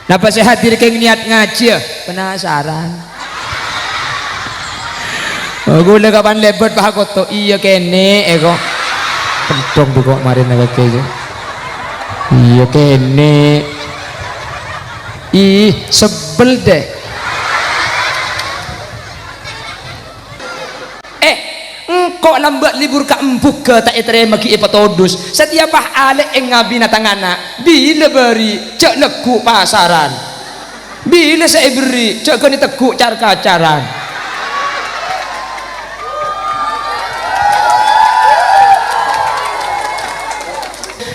Napa saya hadir ke niat ngaji ya? Penasaran. Gula kapan lebet pak koto iya kene ego. Pentong tuh kok marin agak kejo. Iya kene. Ih sebel deh. Kok lambat libur ka empuk ke tak terima ki ipatodus setiap alek yang ngabi natangana bila beri cek lekuk pasaran bila saya beri cek kini tekuk car kacaran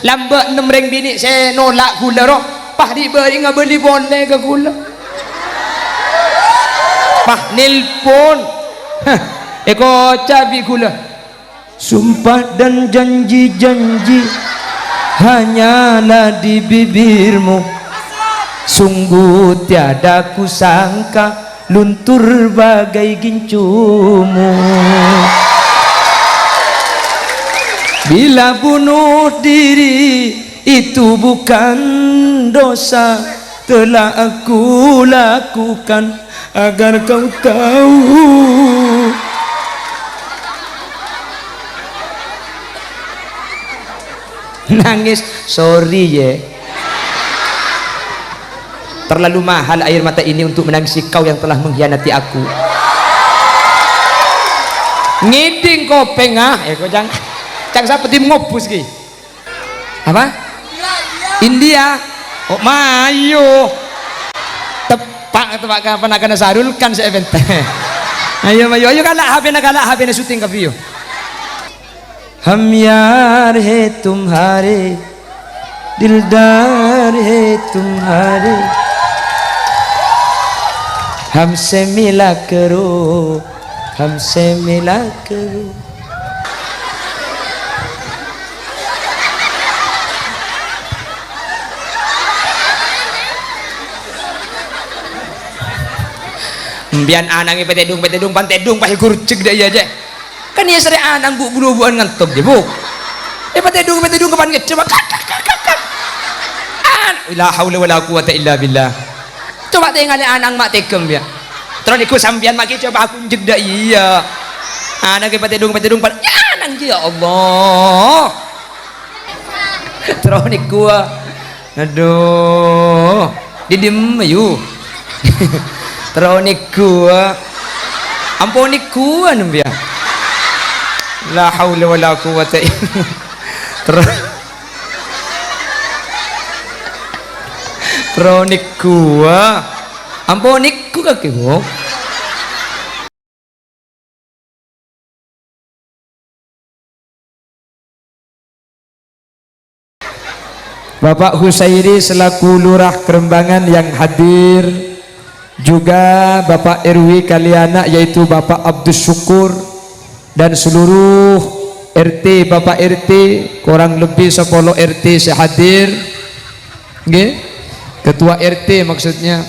lambat 6 ring bini saya nolak gula roh pah diberi nggak beli boleh ke gula pah nelpon eko cabi gula sumpah dan janji-janji hanyalah di bibirmu sungguh tiada kusangka luntur bagai gincumu bila bunuh diri itu bukan dosa telah aku lakukan agar kau tahu. Nangis sorry ya terlalu mahal air mata ini untuk menangisi kau yang telah mengkhianati aku ngiding kopeng kok jangan seperti ngopus ki apa India oh mayo tepak kapan akan sarulkan saya benteng ayo kalak HP na syuting kapiyo हम यार है तुम्हारे दिलदार है तुम्हारे हमसे मिला करो Bian anang petedung pantedung pahil kurcik dah aja kan ya sering anang buan ngantuk je bu petedung kapan coba la haula wala quwata illa billah coba tengok anang mak tekem ya terus ikut sambian mak coba aku jeda iya anang petedung pan ya anang je ya Allah terus niku aduh didim ayu terus niku ampun niku anu ya la haula wala quwata illa kronik gua amponik ku kaki wo Bapak Husairi selaku Lurah Kerembangan yang hadir juga Bapak RW Kaliana yaitu Bapak Abdus Syukur dan seluruh RT Bapak RT kurang lebih 10 RT sehadir nggih ketua RT maksudnya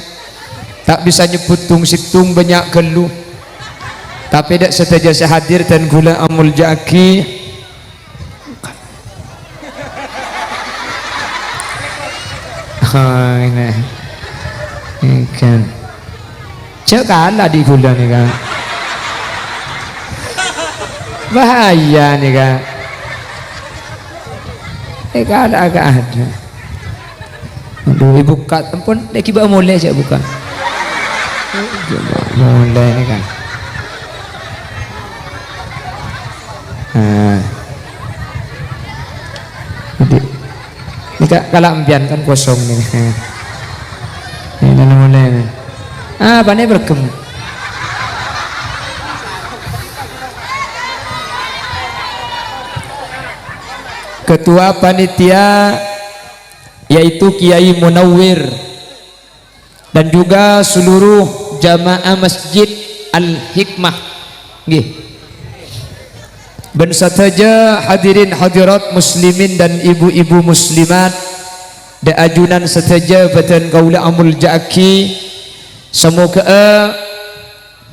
tak bisa nyebut tung situng banyak geluh tapi tidak saja sehadir dan gula amul jaki ini kan cek kalah di gula nih kan bahaya nih kak agak ada aduh ibu kat pun lagi bawa mulai aja bukan mulai nih kan ini kak kalau ambian kan kosong nih ini mulai nih apa nih berkembang ketua panitia yaitu Kiai Munawwir dan juga seluruh jamaah Masjid Al-Hikmah nggih ben saja hadirin hadirat muslimin dan ibu-ibu muslimat da ajunan saja batan kaula amul jaki semoga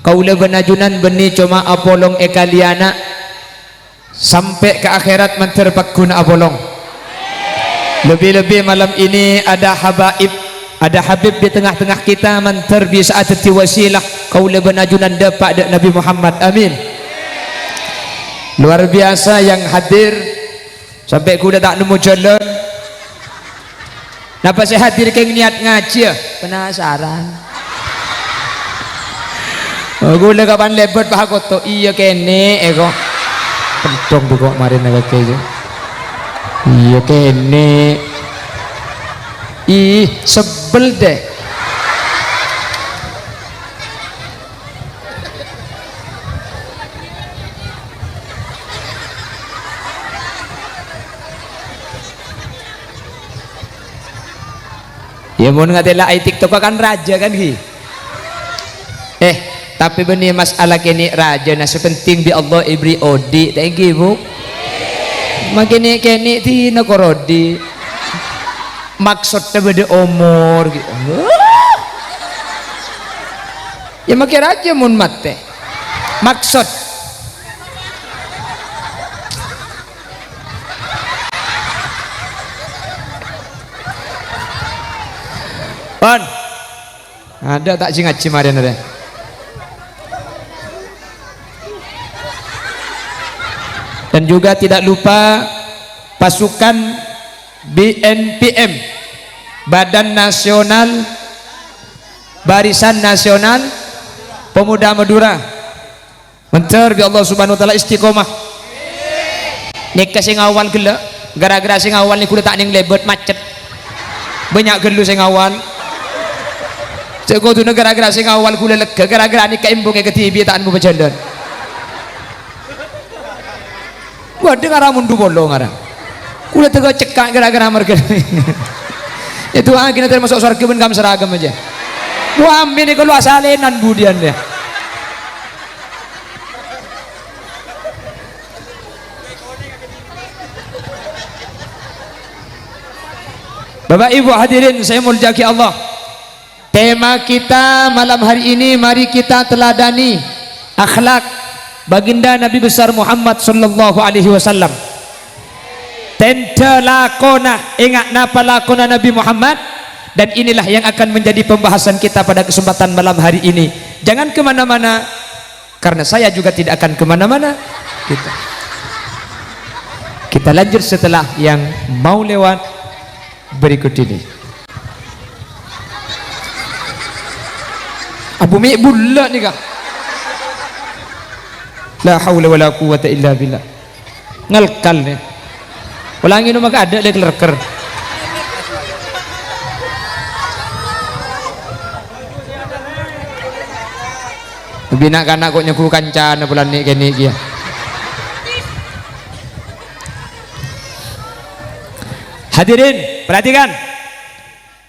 kaula benajunan beni cuma apolong ekaliana sampai ke akhirat menterpakun abolong. Lebih-lebih malam ini ada habaib ada Habib di tengah-tengah kita, mantar bi sa'atati wasilah kaula benajunan dapat dak Nabi Muhammad. Amin. Luar biasa yang hadir sampai kuda tak nemu jalan. Napa saya hadir ke niat ngaji ya? Penasaran. Gula kapan lebat pak koto iya kene eko pentong tuh kok marin agak kayak iya kene ih sebel deh. Ya mau ngatela ai TikTok kan raja kan ki. Tapi benih masalah kini raja nah sepenting bi Allah ibri odi thank you bu makini kini tina korodi maksudnya beda umur gitu. Ya makin raja mun mate maksud Pan ada tak jingat cimarian ada. Dan juga tidak lupa pasukan BNPM, Badan Nasional Barisan Nasional Pemuda Madura. Mencer bi Allah Subhanahu wa taala istiqomah. Nek sing awal gela, gara-gara sing awal ni kudu tak ning lebet macet. Banyak gelu sing awal. Cek kudu gara-gara sing awal kudu lega, gara-gara ni kaimbunge ke TV tak anu berjalan. Gua dengar mundu bolong ngarang. Kuda tegak cekak gara-gara mereka. Itu kita termasuk surga pun kamu seragam aja. Wah ini kalau asalenan budian dia. Bapak Ibu hadirin saya muljaki Allah. Tema kita malam hari ini mari kita teladani akhlak baginda Nabi besar Muhammad sallallahu alaihi wasallam. Tenda lakona ingat napa lakona Nabi Muhammad, dan inilah yang akan menjadi pembahasan kita pada kesempatan malam hari ini. Jangan kemana-mana karena saya juga tidak akan kemana-mana. Kita lanjut setelah yang mau lewat berikut ini. Abu Mi bulla nih kah? La haula wala quwwata illa billah. Ngelkal nih. Ulangi nu maka ada lek lerker. Bina kana kok nyeku kancana bulan ni kene iki. Hadirin, perhatikan.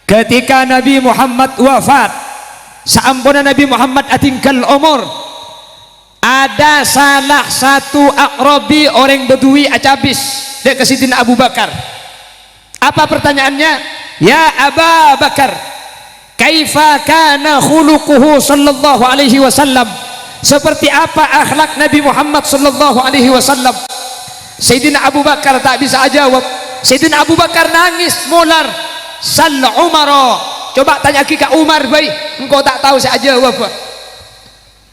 Ketika Nabi Muhammad wafat, saampuna Nabi Muhammad atingkal umur, ada salah satu Aqrabi orang Badui acabis dia ke Sidina Abu Bakar. Apa pertanyaannya? Ya Aba Bakar, kaifa kana khuluquhu sallallahu alaihi wasallam? Seperti apa akhlak Nabi Muhammad sallallahu alaihi wasallam? Sayyidina Abu Bakar tak bisa jawab. Sayyidina Abu Bakar nangis molar. Sal Umar, coba tanya ke Umar baik, engkau tak tahu saya jawab apa?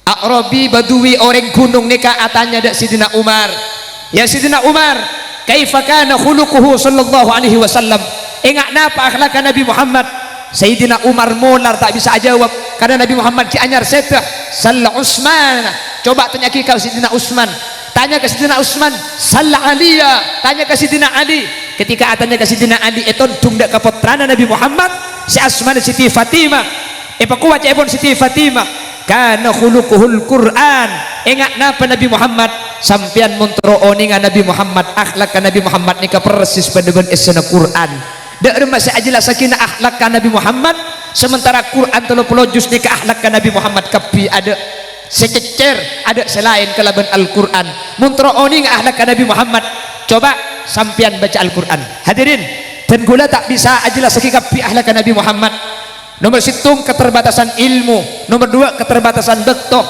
Aqrabi Badui orang gunung nikah atanya dak Sidina Umar. Ya Sidina Umar, kaifa kana khuluquhu sallallahu alaihi wasallam? Ingat napa akhlak Nabi Muhammad? Sayyidina Umar molar tak bisa jawab karena Nabi Muhammad ki anyar setah. Sal Utsman, coba tanya ke Sidina Utsman. Tanya ke Sidina Utsman. Sal Aliya, tanya ke Sidina Ali. Ketika atanya ke Sidina Ali eton tungdak ke putrana Nabi Muhammad si Asman Siti Fatimah. Pakuat ebon Siti Fatimah. Kana khuluquhul Quran. Ingat napa Nabi Muhammad? Sampian montro oningan Nabi Muhammad, akhlak Nabi Muhammad nika persis pada ben isna Quran. Dak remasa ajelas sakinah akhlak Nabi Muhammad, sementara Quran 30 juz nika akhlak Nabi Muhammad kapi ada sekecer, ada selain kalaban Al-Quran. Montro oning akhlak Nabi Muhammad. Coba sampian baca Al-Quran. Hadirin, dan gula tak bisa ajelas sakinah kapi akhlak Nabi Muhammad. Nomor 1 keterbatasan ilmu, nomor 2 keterbatasan bektoh.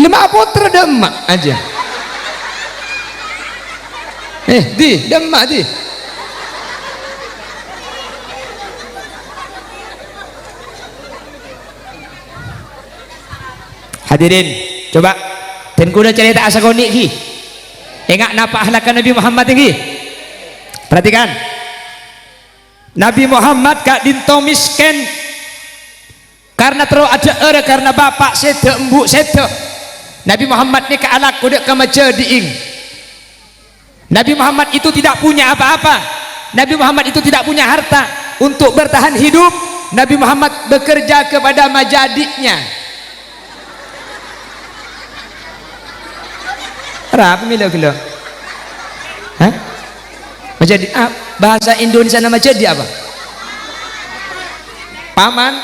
Demak putra demak aja. Di demak di. Hadirin, coba ten kuda cerita asagoni ki. Enggak napa ahlakan Nabi Muhammad tinggi. Perhatikan. Nabi Muhammad kak dinto misken karena terlalu ada karena bapak sedek embuk sedek. Nabi Muhammad ni ke alak kuda ke maca diing. Nabi Muhammad itu tidak punya apa-apa. Nabi Muhammad itu tidak punya harta untuk bertahan hidup. Nabi Muhammad bekerja kepada majadiknya. Apa milo kilo? Hah? Majadi bahasa Indonesia nama majadi apa? Paman.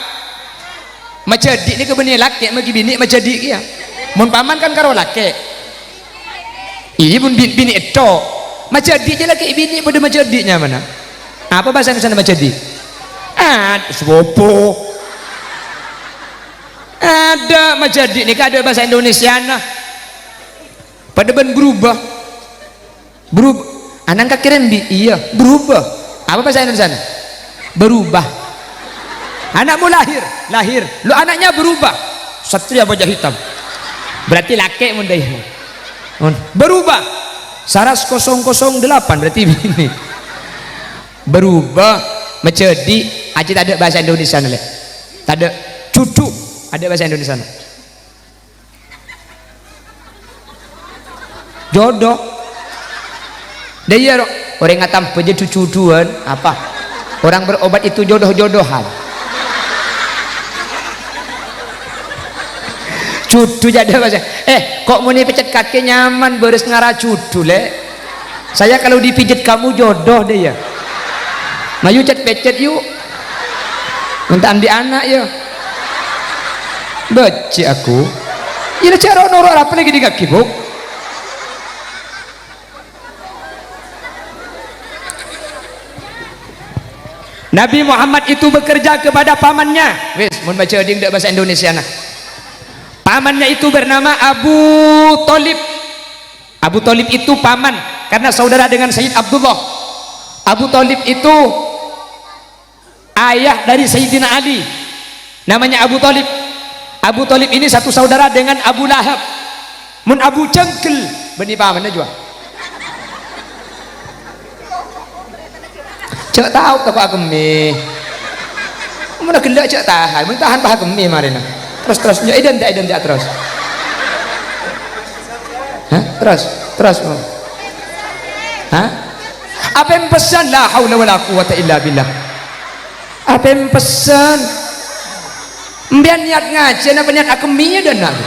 Majadi ni kebenih laki magi bini majadi kia. Mun paman kan karo laki. Ini pun bini itu. Majadi je laki bini pada majadinya mana? Apa bahasa Indonesia majadi? Sepopo. Ada majadi ni ada bahasa Indonesia nah. Pada ben berubah anak kakiran iya berubah apa bahasa Indonesia berubah anakmu lahir lu anaknya berubah satria wajah hitam berarti laki mundai berubah saras 008 berarti ini berubah menjadi aja tak ada bahasa Indonesia nih tak ada cucu ada bahasa Indonesia jodoh dia orang ngatam aja cucu-cucuan apa orang berobat itu jodoh-jodohan cucu jadi apa kok mau pijat kaki nyaman beres ngarah cucu le saya kalau dipijit kamu jodoh deh ya mayu cet-pecet yuk minta andi anak ya beci aku ini cara noror apa lagi di kaki bu Nabi Muhammad itu bekerja kepada pamannya. Wes, mun baca ding bahasa Indonesia nah. Pamannya itu bernama Abu Thalib. Abu Thalib itu paman karena saudara dengan Sayyid Abdullah. Abu Thalib itu ayah dari Sayyidina Ali. Namanya Abu Thalib. Abu Thalib ini satu saudara dengan Abu Lahab. Mun Abu Jangkel beni pamannya juga. Cak tahu ke Pak Gemi mana gelak cak tahan mentahan Pak Gemi marina terus ya idem tak terus hah terus hah apa yang pesan la haula wala quwata illa billah apa yang pesan mbian niat ngaji apa niat Gemi dan nabi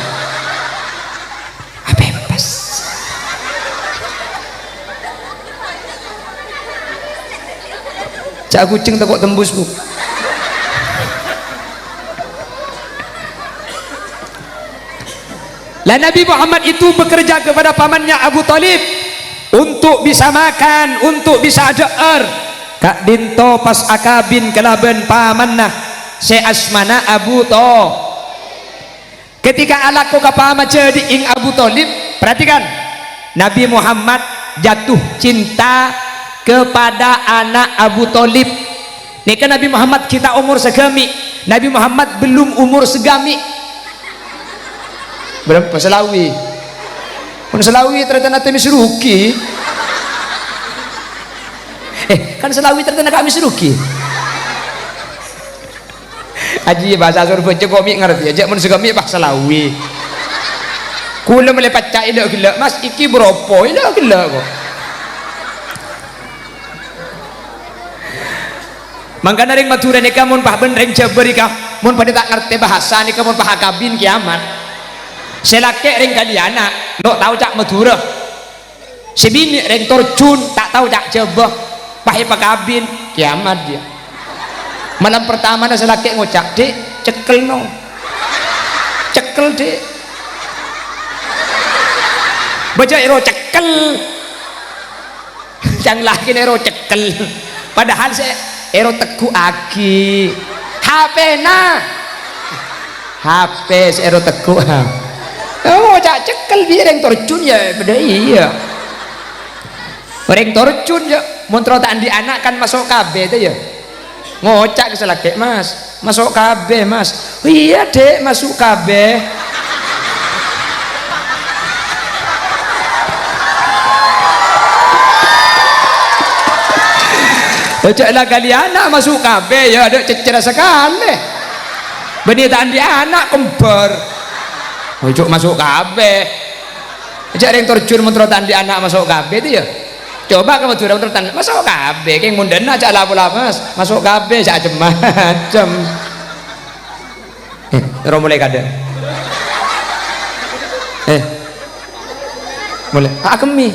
apa yang pesan cak kucing tekok tembus bu lah Nabi Muhammad itu bekerja kepada pamannya Abu Thalib untuk bisa makan untuk bisa ajar kak dinto pas akabin kelaben pamanna se asmana Abu Thalib ketika alaku kapama jadi ing Abu Thalib perhatikan Nabi Muhammad jatuh cinta kepada anak Abu Thalib. Ini kan Nabi Muhammad kita umur segami. Nabi Muhammad belum umur segami. Berapa Selawi? Selawi ternyata nanti misruki. Kan Selawi ternyata kami misruki. Aji bahasa Surabaya komik ngerti aja mun segami bah Selawi. Kula melepat cai dak gila. Mas iki bropo? Ila gila kok. Mangkana ring Madura nika mun pah ben ring Jabar ika mun pada tak ngerti bahasa nika mun pah kabin kiamat selake ring Kaliana ndok tahu cak Madura sebini ring Torjun tak tahu cak Jabar pahe pakabin kiamat dia malam pertama na selake ngocak dek cekel no cekel dek baca ero cekel yang laki ero cekel padahal saya ero teku aki HP na HP ero teku ngocak cekel bireng terjun ya beda iya orang terjun ya montro tak di anak kan masuk KB itu ya ngocak keselake mas masuk KB mas oh, iya dek masuk KB ojaklah kali anak masuk KB ya ada cecer sekali benitaan di anak kembar ojo masuk KB ojak yang terjun menterotan di anak masuk KB itu ya coba kamu turun menterotan masuk KB kayak munden aja lah mas masuk KB aja macam terus mulai kada mulai akemi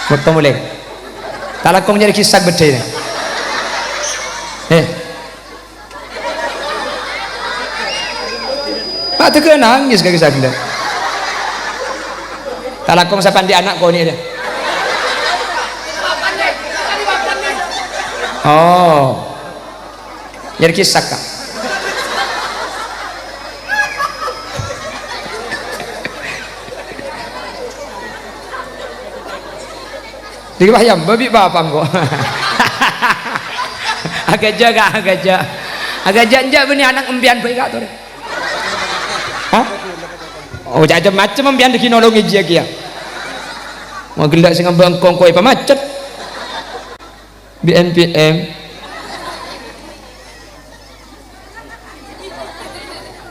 waktu mulai kalau kau nyari kisah beda Pak tu kena nangis ke kisah kita kalau kau siapa di anak kau ni ada oh nyari kisah kak di bawah yang babi bapak kok agak jaga beni anak empian baik atau hah oh macam macam empian di kinologi dia kia mau gelak sing bengkong koi pamacet BNPM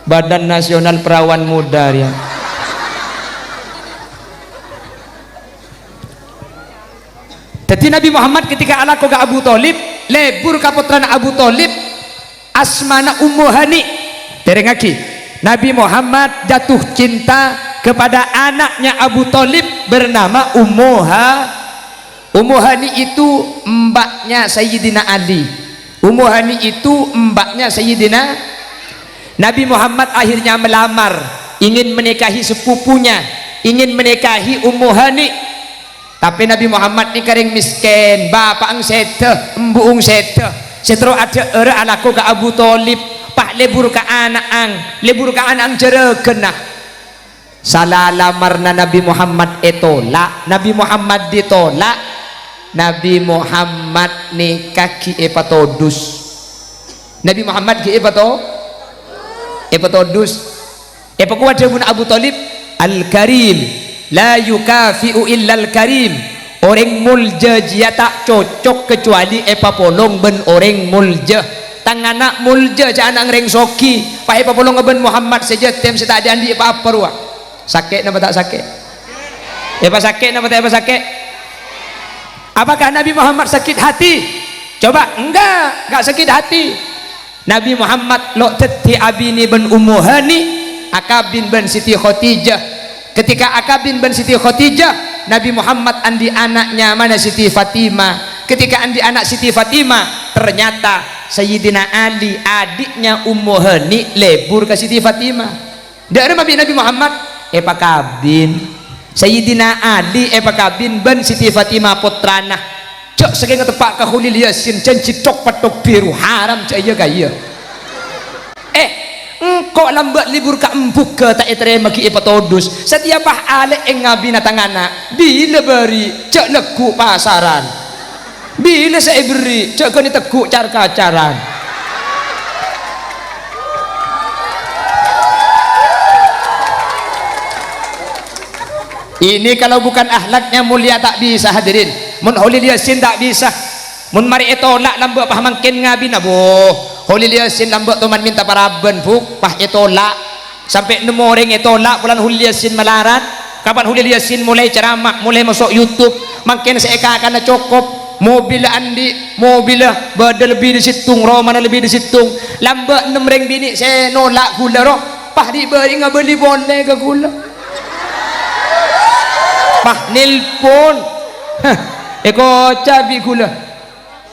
Badan Nasional Perawan Muda ya jadi Nabi Muhammad ketika ala ko Abu Thalib lebur ka putrana Abu Thalib asmana Ummu Hani terengaki Nabi Muhammad jatuh cinta kepada anaknya Abu Thalib bernama Ummu Hani itu mbaknya Sayyidina Ali Ummu Hani itu mbaknya Sayyidina Nabi Muhammad akhirnya melamar ingin menikahi sepupunya ingin menikahi Ummu Hani tapi Nabi Muhammad ni kering miskin bapak ang sete embuung sete setro ada era anakku ke Abu Thalib pak lebur ke anak ang jeregenah salah lamarna Nabi Muhammad etolak Nabi Muhammad ditolak Nabi Muhammad nikah ki epatodus Nabi Muhammad ki epatodus epakuat pun Abu Thalib Al-Karim la yukafi'u illal karim orang mulja dia tak cocok kecuali epapolong ben orang mulja tanganak mulja jangan reng soki pak epapolong ben Muhammad saja tem setak ada andi apa ruah sakit nama tak sakit apa sakit nama tak apa sakit apakah Nabi Muhammad sakit hati coba enggak sakit hati Nabi Muhammad lo teti abini ben Ummu Hani akabin ben Siti Khadijah ketika Akabin bin Siti Khadijah Nabi Muhammad andi anaknya mana Siti Fatimah ketika andi anak Siti Fatimah ternyata Sayyidina Ali adiknya Ummu Hani lebur ke Siti Fatimah dari Nabi Muhammad Pakabin Sayyidina Ali Pakabin bin Siti Fatimah putrana cok saking tepak ka Hulil Yasin janji tok patok biru haram cak iya gaya kok lambat libur ka empuk ke tak terima ki ipatodus setiap ale ngabi natangana bila beri cek leku pasaran bila saya beri cek ni teguk car kacaran ini kalau bukan akhlaknya mulia tak bisa hadirin mun Hulil Yasin tak bisa mun mari etolak lambat pahamakin ngabi nabo Hulil Yasin lambat teman minta paraben buk pah etolak sampai nemu orang etolak bulan Hulil Yasin melarat kapan Hulil Yasin mulai ceramah mulai masuk YouTube makin seeka akan cokop mobil andi mobil badal lebih di situng roh mana lebih di situng lambat nemreng bini saya nolak gula roh pah diberi nggak beli boleh ke gula pah nelpon eko cabi gula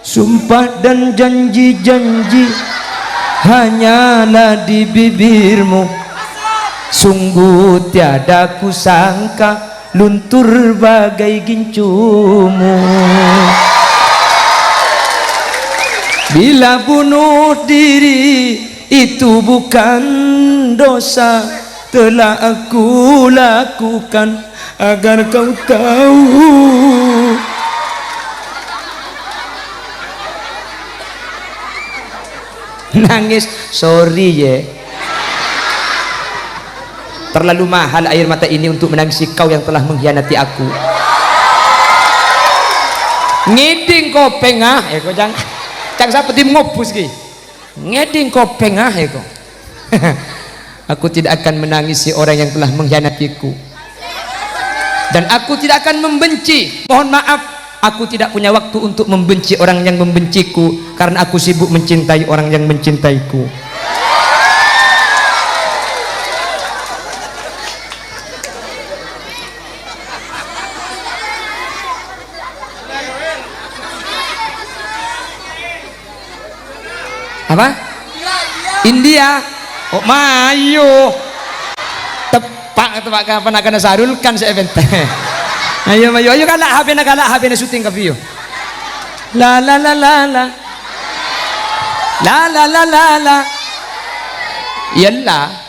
sumpah dan janji-janji hanyalah di bibirmu sungguh tiada kusangka luntur bagai gincumu bila bunuh diri itu bukan dosa telah aku lakukan agar kau tahu. Nangis, sorry ya, terlalu mahal air mata ini untuk menangisi kau yang telah mengkhianati aku. Ngeding kopeng ah, kau jangan seperti ngopus ki. Ngeding kopeng ah, kau. Aku tidak akan menangisi orang yang telah mengkhianatiku, dan aku tidak akan membenci. Mohon maaf, aku tidak punya waktu untuk membenci orang yang membenciku, karena aku sibuk mencintai orang yang mencintaiku. Apa? India. Oh, mayo. Tepak kapan akan sarulkan saya event. Ayo mayo, ayo kalah HP na syuting ka view. La la la la la. La la la la la. Yalla.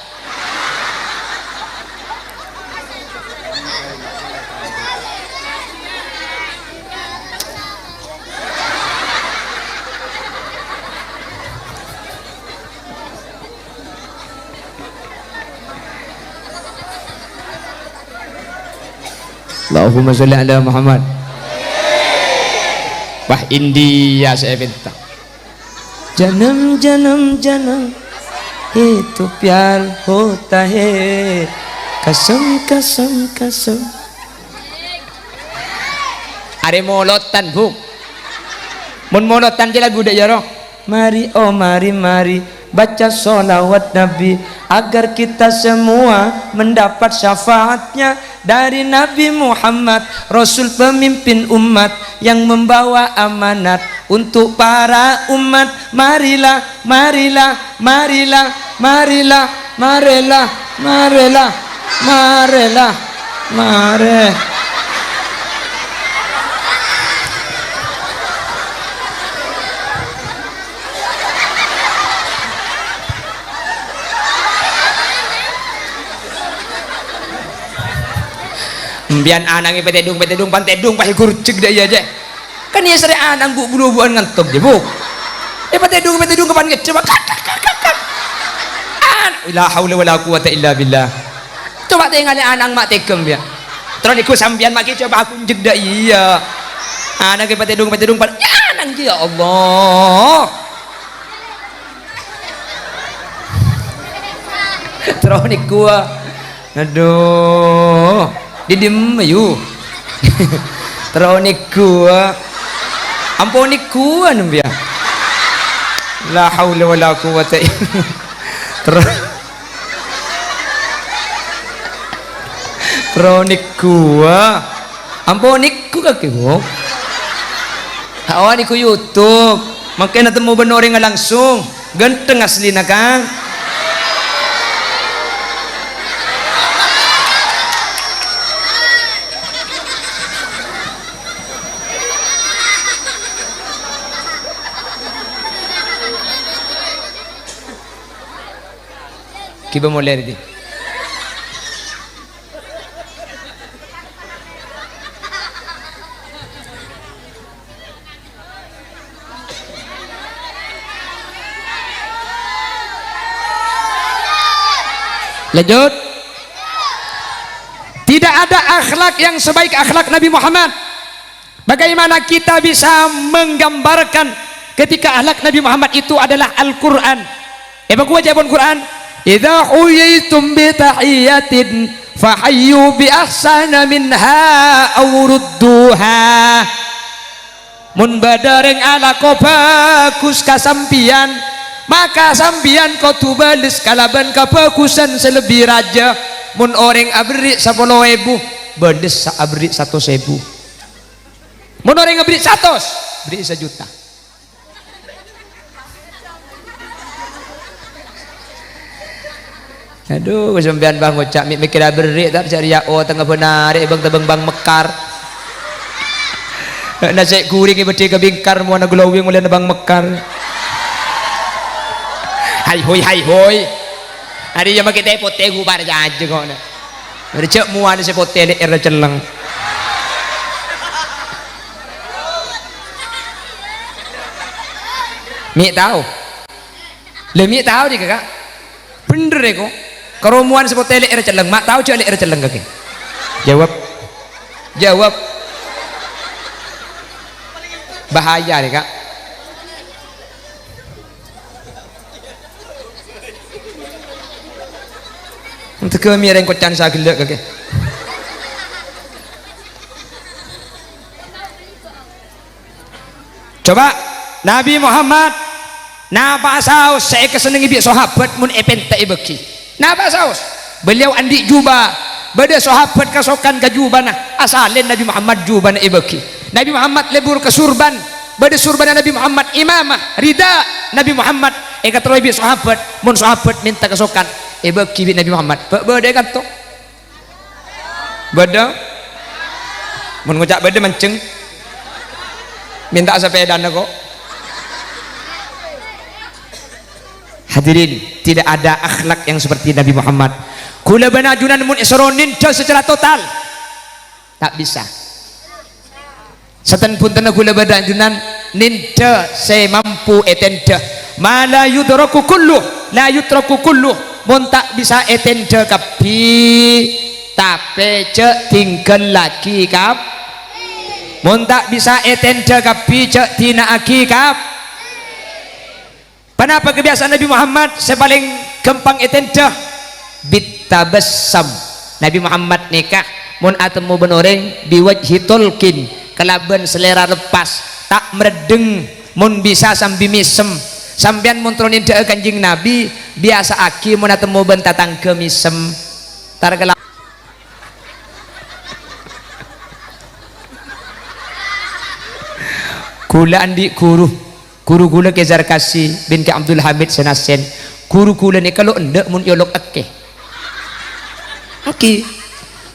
Allahumma sholli ala Muhammad. Wah, India saya minta. Janam janam janam itu pyar hota hai, kasam kasam kasam. Are molotan bu, mun molotan je lagu dak ya roh. Mari oh mari mari baca sholawat Nabi agar kita semua mendapat syafaatnya dari Nabi Muhammad, Rasul pemimpin umat yang membawa amanat untuk para umat. Marilah marilah marilah marilah marilah marilah marilah mari. Bian anang petedung pantedung pakai kurcek dah aja kan ya seri anang bu bulu-buan ngantuk je bu petedung kapan coba la haula wala quwata illa billah. Coba tengok anang mak tekem ya terus ikut sambian mak coba aku jeda iya anang petedung pan ya anang ya Allah terus niku aduh didim ayu teroniku ampuniku anu biar la haula wala quwata teroniku ampuniku kakek awan iku YouTube makanya temu benore nga langsung ganteng asli na kang kiba mo lerdi lanjut. Tidak ada akhlak yang sebaik akhlak Nabi Muhammad. Bagaimana kita bisa menggambarkan ketika akhlak Nabi Muhammad itu adalah Al-Quran. Baku jawaban Quran, idza huyitum bi tahiyatin fahayyu bi ahsana minha aw rudduha. Mun badareng ala ko bagus kasampian, maka sampian ko tubales kalaban kabagusan selebih raja. Mun orang abri 10.000 bedes sa abri 100.000. Mun orang abri 100 beri 1 juta. Aduh sampean bang ngocak mikir beri tak cari ya oh tengah benar bang tebeng bang mekar. Nasi kuring ibeti ke bingkar mau na glowing mulai bang mekar. Hai hoi Hari yang kita pote gubar aja kok. Ada cek muan se pote le era celeng. Mi tahu. Le mi tahu di kakak. Bener kok. Keromuan se pote le era celeng. Mak tahu cek le era celeng kakek. Jawab. Jawab. Bahaya nih kak. Untuk kami yang kocan saya gelak kakek. Coba Nabi Muhammad napa saus saya kesenangi bi sahabat mun epenta ibeki. Napa saus? Beliau andi juba. Bada sahabat kasokan ke jubana asalin Nabi Muhammad jubana ibeki. Nabi Muhammad lebur ke surban. Bada surban Nabi Muhammad imamah rida Nabi Muhammad katroy bi sahabat mun sahabat minta kasokan ibeki bi Nabi Muhammad. Bada kan to. Bada mun ngucap bada mancing minta sepeda kok. Hadirin, tidak ada akhlak yang seperti Nabi Muhammad. Kula banajunan mun isronin secara total tak bisa. Seten pun tanah kula banajunan ninda saya mampu etenda. Mala yudraku kullu, la yutraku kullu. Mun tak bisa etenda kapi tapi cek tinggal lagi kap. Mun tak bisa etenda kapi cek tina aki kap. Kenapa kebiasaan Nabi Muhammad saya paling gampang etenda bitabassam. Nabi Muhammad nikah mun atemu benoreng biwajhi tulkin kelaban selera lepas tak meredeng mun bisa sambil misem sambian mun tronin de kanjing Nabi biasa aki mun atemu ben tatangga misem targala kula andi guru gula Kezar Kasih binti Abdul Hamid Senasen guru gula ni kalau endak mun yolok ake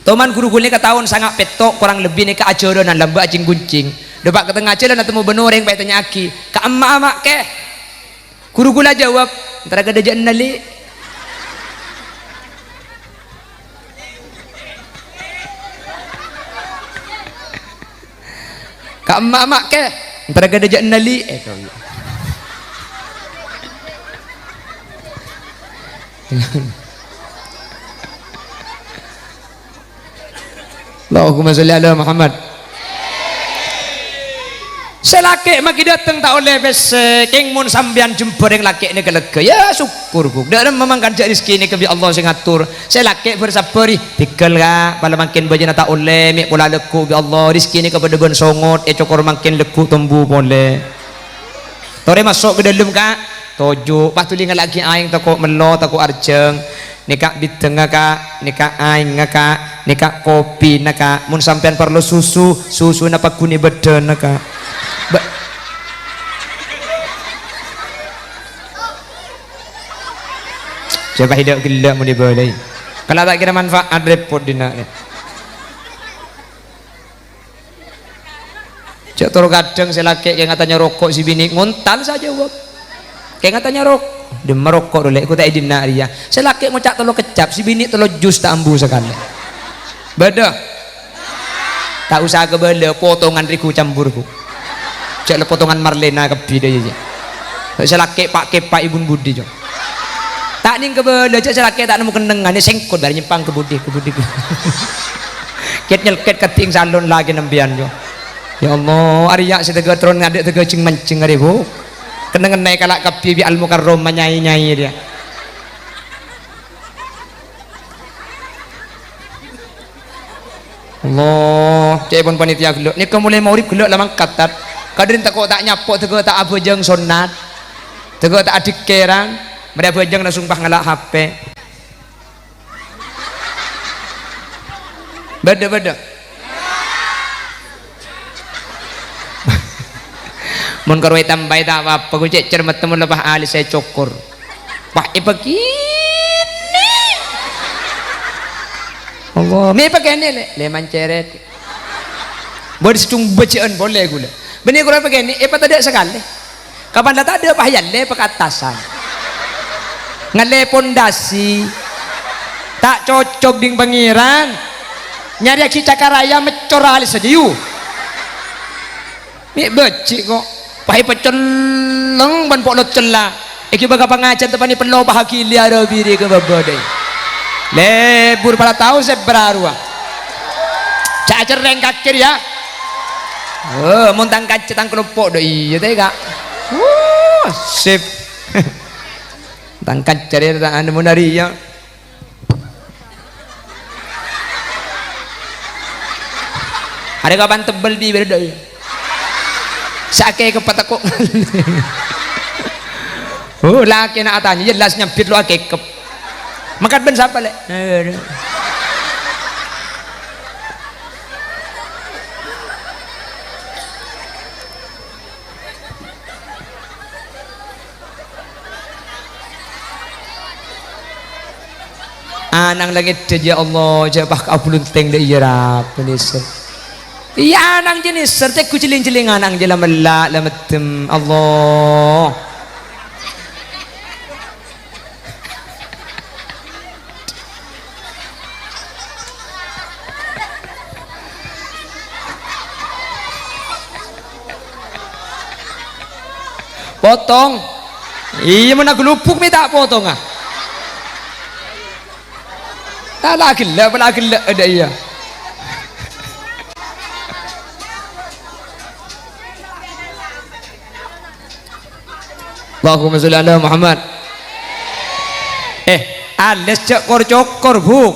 toman guru gula ke tahun sangat petok kurang lebih ni ke ajaran lamba acing guncing depak ke tengah jalan atau benoreng baik tanya aki ke emak ke guru gula jawab antara kada jangan nali ke emak ke antara kada jangan nali Allahumma sholli ala Muhammad. Selaki maki dateng tak oleh besek king mun sambian jempur yang laki ini kelega ya syukur ku dan memang kan rezeki ini kebi Allah sing ngatur selaki bersabari pikal ka pala makin bajana tak oleh mik pula leku bi Allah rezeki ini kepada ben songot cokor makin leku tumbuh boleh tore masuk ke dalam ka tojo pas tulingan lagi aing toko melo toko arjeng nikah biteng ka nikah aing ka nikah kopi naka mun sampean perlu susu napa kuni beden naka siapa hidup gila muni boleh kalau tak kira manfaat repot dina cek toro kadang selaki yang katanya rokok si bini ngontal saja wak kayak katanya rokok dia merokok dulu aku tak idina dia selaki mau cak tolo kecap si bini tolo jus tak ambu sekali beda tak usah kebela potongan riku campurku cek potongan Marlena kebi dia selaki pak kepak ibun budi jo tak ning kebela cek selaki tak nemu kenengan ini sengkot dari nyimpang ke budi ket nyelket keting salon lagi nembian jo ya Allah Arya setega tron ngadek tega cing mancing hari bu kenengan naik kalak kebi bi al mukarrom nyai dia Allah cek pun panitia gelok ni mulai maurib gelok lamang katat kadrin tak tak nyapok tega tak abojeng sunat tega tak adik kerang mereka abojeng na sumpah ngalak HP beda mun karwe tambah tak apa ku cek cermet temen lepas alis saya cokor wah begini Allah me pakai ni le manceret boleh secung bacaan boleh gula benih kurang pakai ni apa tadi sekali kapan dah tak ada pahayan le pakai atasan ngale pondasi tak cocok ding pangeran nyari aksi cakaraya mecor alis saja yuk ni becik kok pahi peceleng ban pok lot celah iki baga pangajan tepani perlu bahagia ada biri ke babadai lebur pada tahu seberarua cak cereng kakir ya montang kacetang kelopok do iya teh kak sip tangkat cari anda menari ya ada kapan tebel di beda ya sakit kepatak kok laki nak tanya jelas nyempit lu akikep makan ben siapa le anang langit ya Allah jabah kabulun teng de ira penisir iya anang jenis serta ku ciling-ciling anang jela melak lametem Allah potong iya mana gelupuk minta potong ah tak lagi lah ada iya Allahumma sholli ala Muhammad alas cakor cokor buk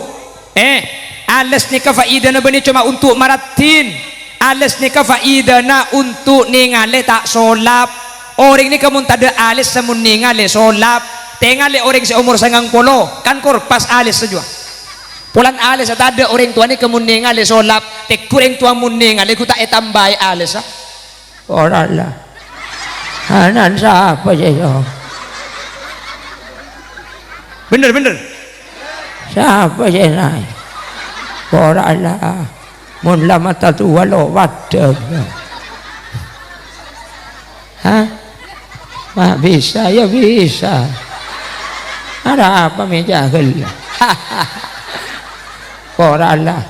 alas nikah faidana bani cuma untuk maratin alas nikah faidana untuk ningale tak solap orang ni kamu tak ada alis semun ningale solap tengale orang seumur 90 kan korpas alis saja pulan alis tak ada orang tua ni kamu ningale solap tekur orang tua mun ningale ku tak tambah alis orang lah anan siapa je bener siapa je naik orang lah mun lama tak tua lo wadah Mak bisa ya bisa ada apa meja gel orang lah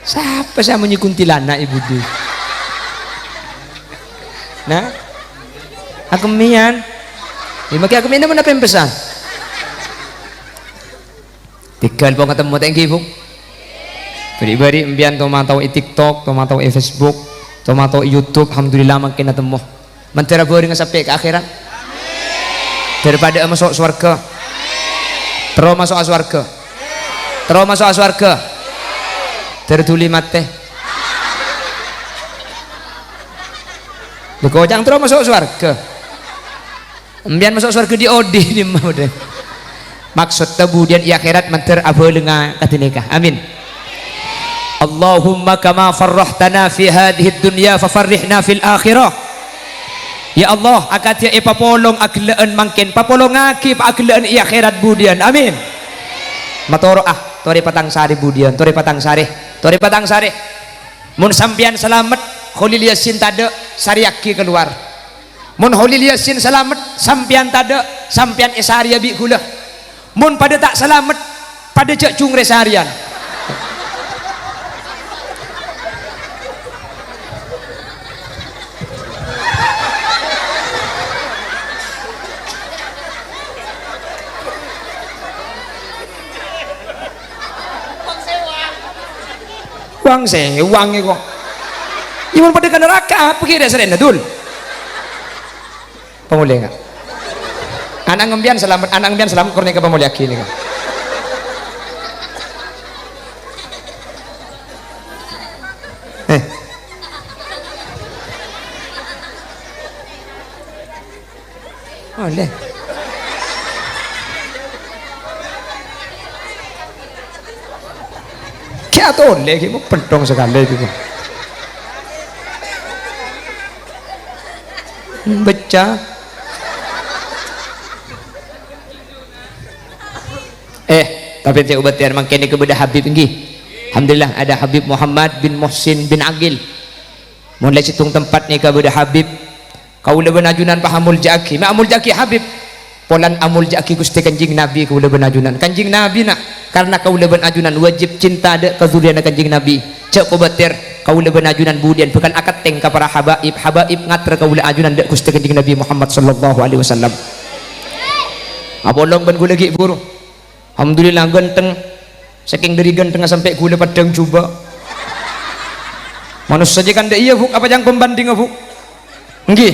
siapa saya kuntilanak ibu tu nah aku mian maki aku mian mana pesan tinggal pun ketemu thank you beri-beri impian tomatau TikTok, tomatau Facebook, tomatau YouTube, alhamdulillah makin ketemu. Mentera beri sampai ke akhirat. Daripada masuk surga. Terus masuk surga. Terus masuk surga. Tertuli mate. Dikojang terus masuk surga. Impian masuk surga di odi di mana? Maksud kemudian di akhirat mentera abah dengan katinikah. Amin. Allahumma kama farrahtana fi hadhihi dunya fafarrihna fil akhirah ya Allah akatia papolong aklaan mangkin papolong aki pa aklaan i akhirat budian amin matoro tori patang sari budian tori patang sari mun sampian selamat Khalil Yasin tade sariaki keluar mun Khalil Yasin selamat sampian tade sampian esaria bi kula mun pada tak selamat pada cek cungre seharian uang sewang kok imun pada ke neraka pergi dah serena dul pemulih enggak anak ngembian selamat kurnia ke pemulih kini kan oleh atau lagi mau pentong sekali gitu baca tapi saya ubatian makanya kepada Habib ini alhamdulillah ada Habib Muhammad bin Muhsin bin Agil mulai situng tempat ni ka beda Habib kaula benajunan pahamul jaki ma'amul jaki Habib polan amul jaki Gusti Kanjing Nabi kaula benajunan Kanjing Nabi nak karena kaula benajunan wajib cinta ada kezurian Kanjing Nabi cek kubatir kaula benajunan budian bukan akad teng ka para habaib ngatra kaula ajunan dak Gusti Kanjing Nabi Muhammad sallallahu alaihi wasallam apolong ben kula lagi buru alhamdulillah ganteng saking dari ganteng sampai kula padang coba manusia saja kan dak iya buk apa yang pembanding buk nggih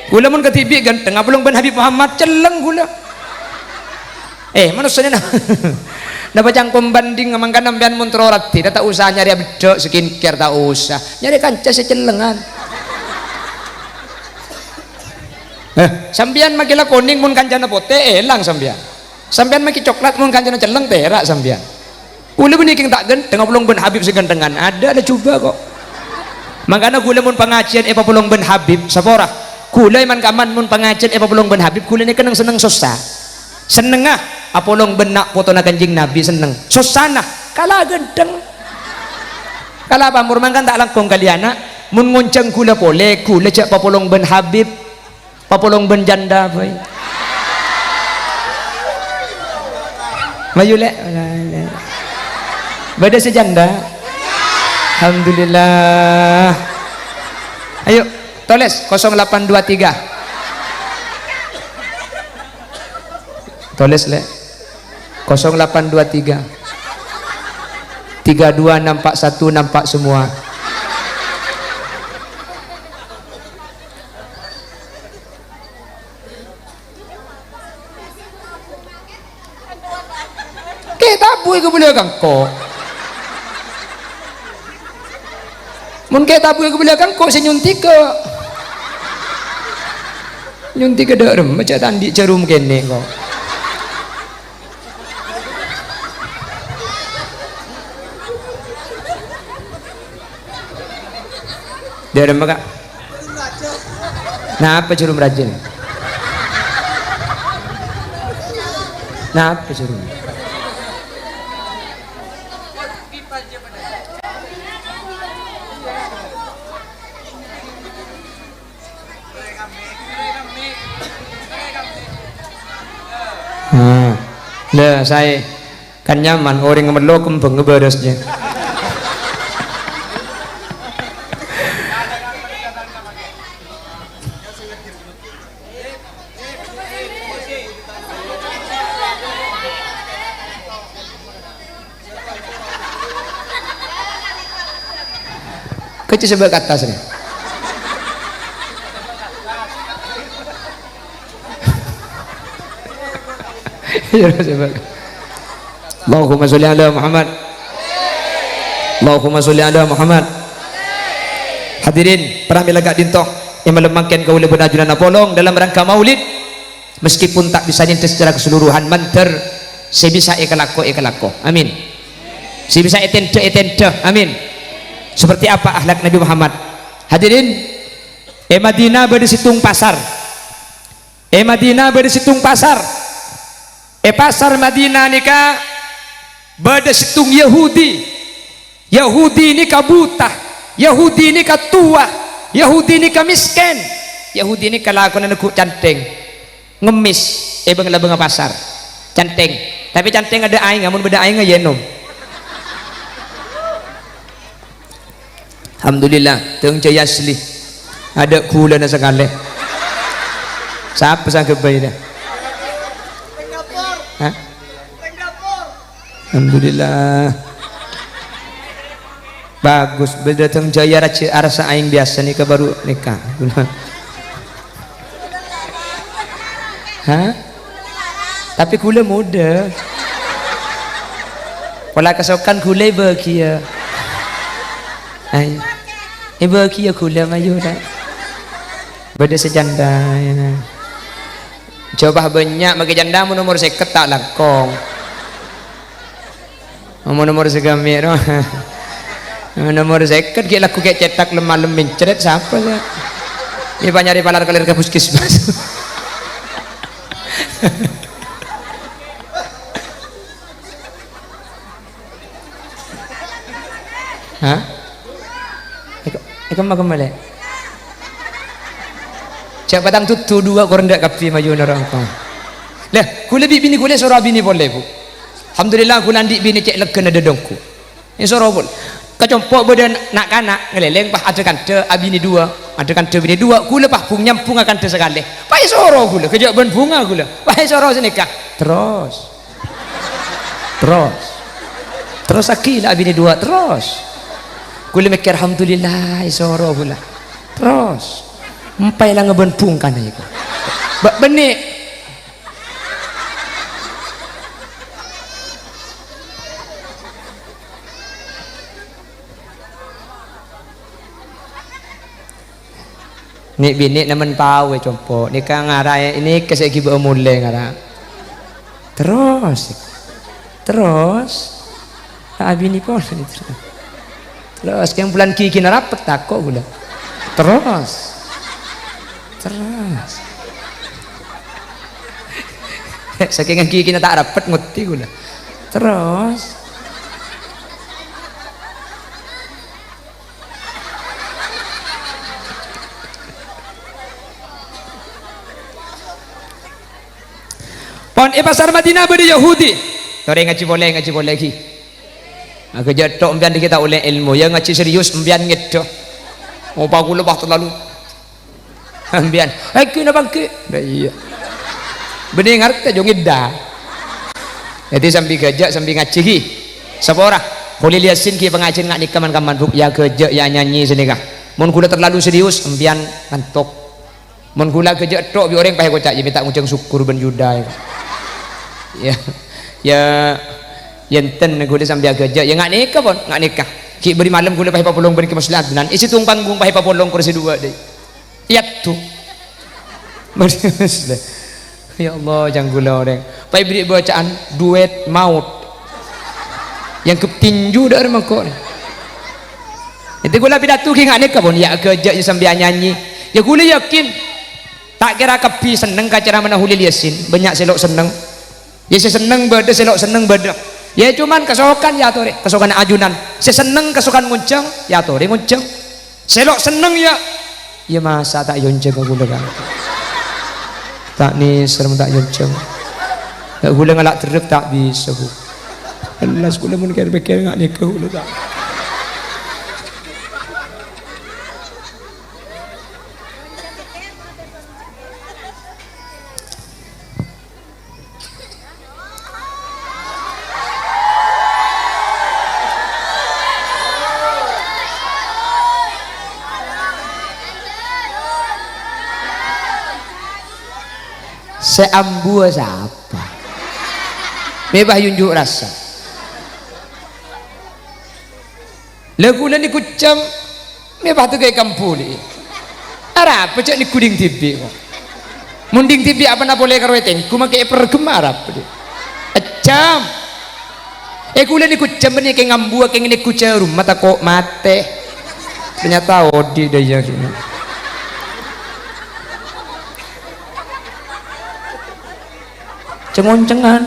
kula mun ketibi ganteng apolong ben Habib Muhammad celeng kula manusianya nah bacang pembanding mangka nampian mun trorati tak usah nyari bedok skincare tak usah nyari kanca secelengan sampean makila kuning mun kancana putih elang sampean maki coklat mun kancana celeng terak sampean kula beniking tak ganteng apolong ben Habib segantengan ada coba kok makanya kula mun pengajian apolong ben Habib sapora kula iman kaman mun pengajian apolong ben Habib kula ni kenang seneng susah seneng apolong benak foto na Kanjing Nabi seneng susana kalah gendeng kalah pamur mangkan tak langkong kaliana mun ngonceng kula pole kula cak papolong ben Habib papolong ben janda boy mayu lek beda sejanda alhamdulillah ayo toles 0823 toles lek 0823 32 nampak satu nampak semua kita bui ke belakang kok mun kita bui ke belakang kok senyuntik ke nyuntik ke derem macam tandi cerum kene kok dia ada kak nah apa cerum rajin nah apa cerum lah saya kan nyaman orang ngemerlo kembang ngeberesnya kecil sebelah atas nih Allahumma sholli ala Muhammad Allahumma sholli ala Muhammad hadirin para milagak dintoh yang melemangkan kaula benajunan apolong dalam rangka maulid meskipun tak bisa nintes secara keseluruhan manter sebisa ikalako amin sebisa etente amin seperti apa akhlak Nabi Muhammad hadirin Madinah bersitung pasar Madinah bersitung pasar pasar Madinah nikah bersitung Yahudi nikah buta Yahudi nikah tua Yahudi nikah miskin Yahudi nikah lakonan aku canteng ngemis bang pasar canteng tapi canteng ada aing amun beda aing yenom alhamdulillah teng jaya asli ada kula na sekali siapa sangka bayi dah hah? Alhamdulillah bagus berdatang jaya rasa aing biasa nikah baru nikah hah? Tapi kula muda pola kesokan kula bahagia bahagia kula mayu dah beda sejanda ya. Coba banyak bagi janda nomor seket tak langkong nomor segamir nomor seket kita laku kayak cetak lemah lemin ceret siapa ya ini banyak ribalar kalir ke puskesmas hah? kembali. Cak batang tutu dua korang dak kapi maju orang kau. Lah, kula bini kula sora bini boleh bu. Alhamdulillah kula ndik bini cek lega ada dongku. Ini sora pun. Kecompok badan nak kanak ngeleleng pah ada kante abini dua, ada kante bini dua. Kula pah pung nyampung akan sekali. Pah sora kula kejak ben bunga kula. Pah sora senikah. Terus akila abini dua terus. Kula mikir alhamdulillah sora kula. Terus empai lah ngebempung kan itu. Benik. Nik bini naman tahu compo. Nik ngarai ini kesegi mulai ngara. Terus. Abini pun terus yang bulan kiki narapet takut gula. Terus. Saking kiki tak rapet nguti gula. Terus. Pon pasar Madinah beri Yahudi. Tore ngaji boleh lagi. Aku jatuh umbian kita oleh ilmu. Yang ngaji serius umbian ngedok. Oh pak gula bah terlalu. Umbian. Kena bangkit. Iya. Benih ngerti jongit dah. Jadi sambil gajak sambil ngaji ki. Siapa orang? Boleh liasin ki pengajian ngak nikah kaman buk ya gajak ya nyanyi senikah. Mun gula terlalu serius umbian ngantuk. Mun gula gajak tok bi orang payah kocak je minta ngucang syukur ben juda. Ya yenten gula sambil gajak ya ngak nikah pun ngak nikah. Ki beri malam gula payah papolong beri kemaslahatan. Isi tung panggung payah papolong kursi dua deh. Iat tu. Ya Allah jangan gula orang. Pai beri bacaan duet maut. Yang ketinju dah orang kau. Itu gula pidato ki ngak nikah pun ya kerja sambil nyanyi. Ya gula yakin tak kira kepi seneng kacara mana hulil yasin banyak selok seneng. Ya seneng beda selok seneng beda. Ya cuman kesokan ya tore kesokan ajunan. Seneng kesokan nguncang ya tore nguncang. Selok seneng ya masa tak yonceng gula kan. Tak ni serem tak yonceng. Tak gula ngalak teruk tak bisa bu. Alas gula mun kira-kira ngak nikah gula tak. Seambua siapa? Bebah yunjuk rasa. Lagu ni kucam, bebah tu kayak kampung ni. Arab pecah ni kuding TV. Munding TV apa nak boleh karueting? Ku makai pergemar apa dia? Acam. Gula ni kucam ni kayak ngambua kayak ni kucam rumah tak kok mate. Ternyata odi dah yang cengon-cengan.